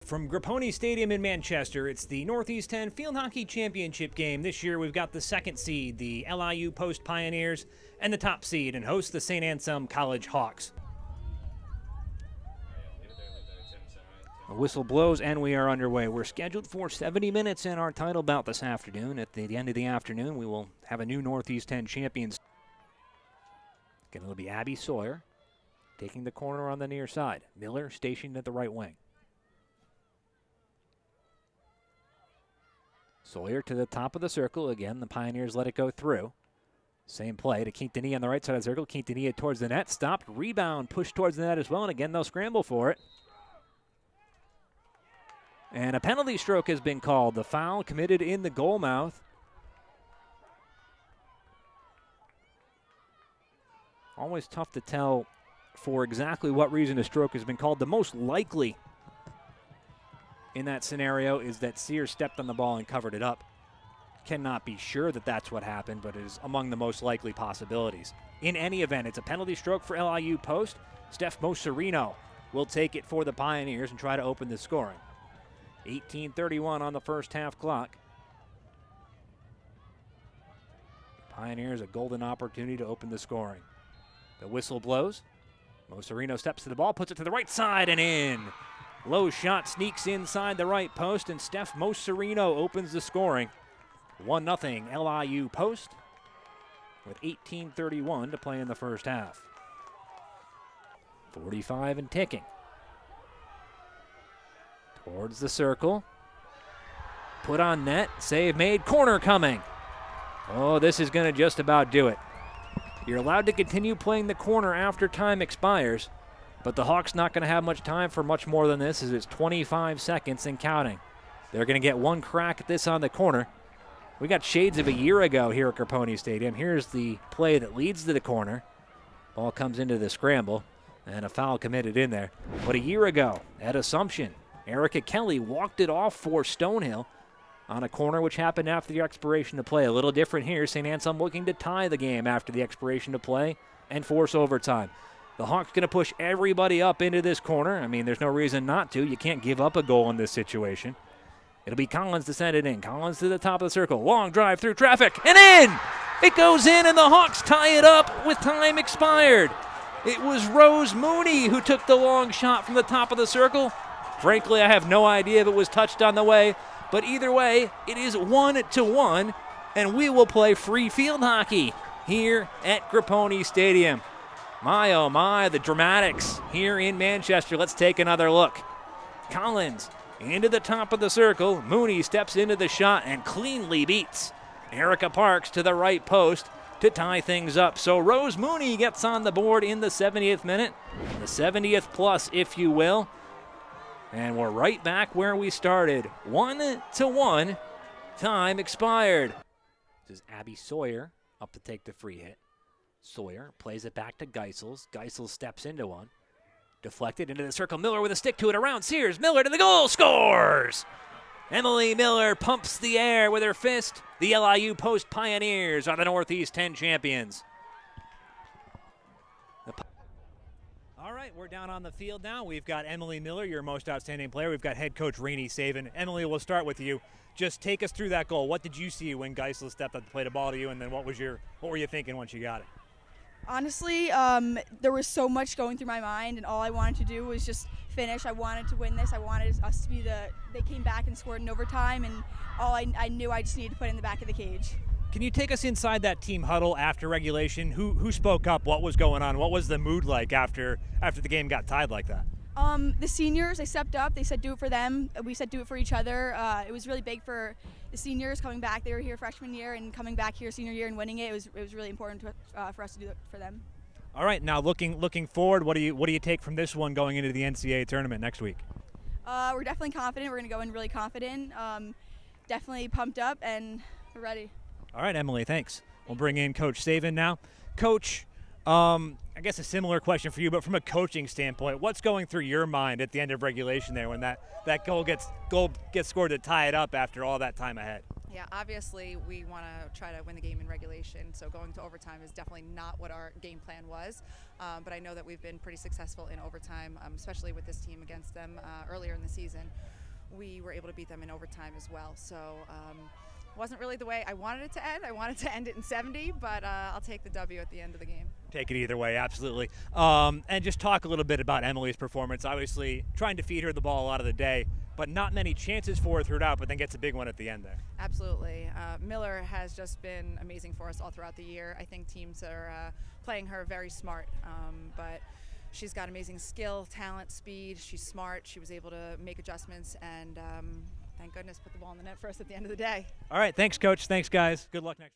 From Grapponi Stadium in Manchester, it's the Northeast 10 Field Hockey Championship game. This year we've got the second seed, the LIU Post Pioneers, and the top seed, and host the Saint Anselm Hawks. The whistle blows and we are underway. We're scheduled for 70 minutes in our title bout this afternoon. At the end of the afternoon, we will have a new Northeast 10 champions. Again, it'll be Abby Sawyer taking the corner on the near side. Miller stationed at the right wing. Sawyer to the top of the circle. Again, the Pioneers let it go through. Same play to Quintanilla on the right side of the circle. Quintanilla towards the net. Stopped. Rebound. Pushed towards the net as well. And again, they'll scramble for it. And a penalty stroke has been called. The foul committed in the goal mouth. Always tough to tell for exactly what reason a stroke has been called. The most likely in that scenario is that Sears stepped on the ball and covered it up. Cannot be sure that that's what happened, but it is among the most likely possibilities. In any event, it's a penalty stroke for LIU Post. Steph Moserino will take it for the Pioneers and try to open the scoring. 18:31 on the first half clock. Pioneers a golden opportunity to open the scoring. The whistle blows. Moserino steps to the ball, puts it to the right side and in. Low shot sneaks inside the right post, and Steph Moserino opens the scoring. 1-0 LIU Post with 18:31 to play in the first half. 45 and ticking. Towards the circle. Put on net. Save made. Corner coming. Oh, this is going to just about do it. You're allowed to continue playing the corner after time expires, but the Hawks not going to have much time for much more than this as it's 25 seconds and counting. They're going to get one crack at this on the corner. We got shades of a year ago here at Grapponi Stadium. Here's the play that leads to the corner. Ball comes into the scramble, and a foul committed in there. But a year ago at Assumption, Erica Kelly walked it off for Stonehill on a corner which happened after the expiration of play. A little different here. St. Anselm looking to tie the game after the expiration of play and force overtime. The Hawks going to push everybody up into this corner. I mean, there's no reason not to. You can't give up a goal in this situation. It'll be Collins to send it in. Collins to the top of the circle. Long drive through traffic and in! It goes in and the Hawks tie it up with time expired. It was Rose Mooney who took the long shot from the top of the circle. Frankly, I have no idea if it was touched on the way, but either way, it is 1-1, and we will play free field hockey here at Grapponi Stadium. My, oh my, the dramatics here in Manchester. Let's take another look. Collins into the top of the circle. Mooney steps into the shot and cleanly beats Erica Parks to the right post to tie things up. So Rose Mooney gets on the board in the 70th minute, the 70th plus, if you will. And we're right back where we started. 1-1, time expired. This is Abby Sawyer up to take the free hit. Sawyer plays it back to Geisels. Geisels steps into one. Deflected into the circle. Miller with a stick to it around Sears. Miller to the goal. Scores! Emily Miller pumps the air with her fist. The LIU Post Pioneers are the Northeast 10 champions. All right, we're down on the field now. We've got Emily Miller, your most outstanding player. We've got head coach Rainey Saban. Emily, we'll start with you. Just take us through that goal. What did you see when Geisel stepped up to play the ball to you, and then what were you thinking once you got it? Honestly, there was so much going through my mind, and all I wanted to do was just finish. I wanted to win this. I wanted us to be they came back and scored in overtime, and all I knew I just needed to put it in the back of the cage. Can you take us inside that team huddle after regulation? Who spoke up? What was going on? What was the mood like after the game got tied like that? The seniors, they stepped up. They said do it for them. We said do it for each other. It was really big for the seniors coming back. They were here freshman year and coming back here senior year and winning it. It was really important for us to do it for them. All right, now looking forward, what do you take from this one going into the NCAA tournament next week? We're definitely confident. We're going to go in really confident. Definitely pumped up, and we're ready. All right, Emily, thanks. We'll bring in Coach Saban now. Coach, I guess a similar question for you, but from a coaching standpoint, what's going through your mind at the end of regulation there when that goal gets scored to tie it up after all that time ahead? Yeah, obviously we want to try to win the game in regulation, so going to overtime is definitely not what our game plan was. But I know that we've been pretty successful in overtime, especially with this team against them earlier in the season. we were able to beat them in overtime as well. So wasn't really the way I wanted it to end. I wanted to end it in 70, but I'll take the W at the end of the game. Take it either way, absolutely. And just talk a little bit about Emily's performance. Obviously, trying to feed her the ball a lot of the day, but not many chances for her throughout, but then gets a big one at the end there. Absolutely. Miller has just been amazing for us all throughout the year. I think teams are playing her very smart, but she's got amazing skill, talent, speed. She's smart. She was able to make adjustments and thank goodness put the ball in the net for us at the end of the day. All right, thanks, Coach. Thanks, guys. Good luck next week.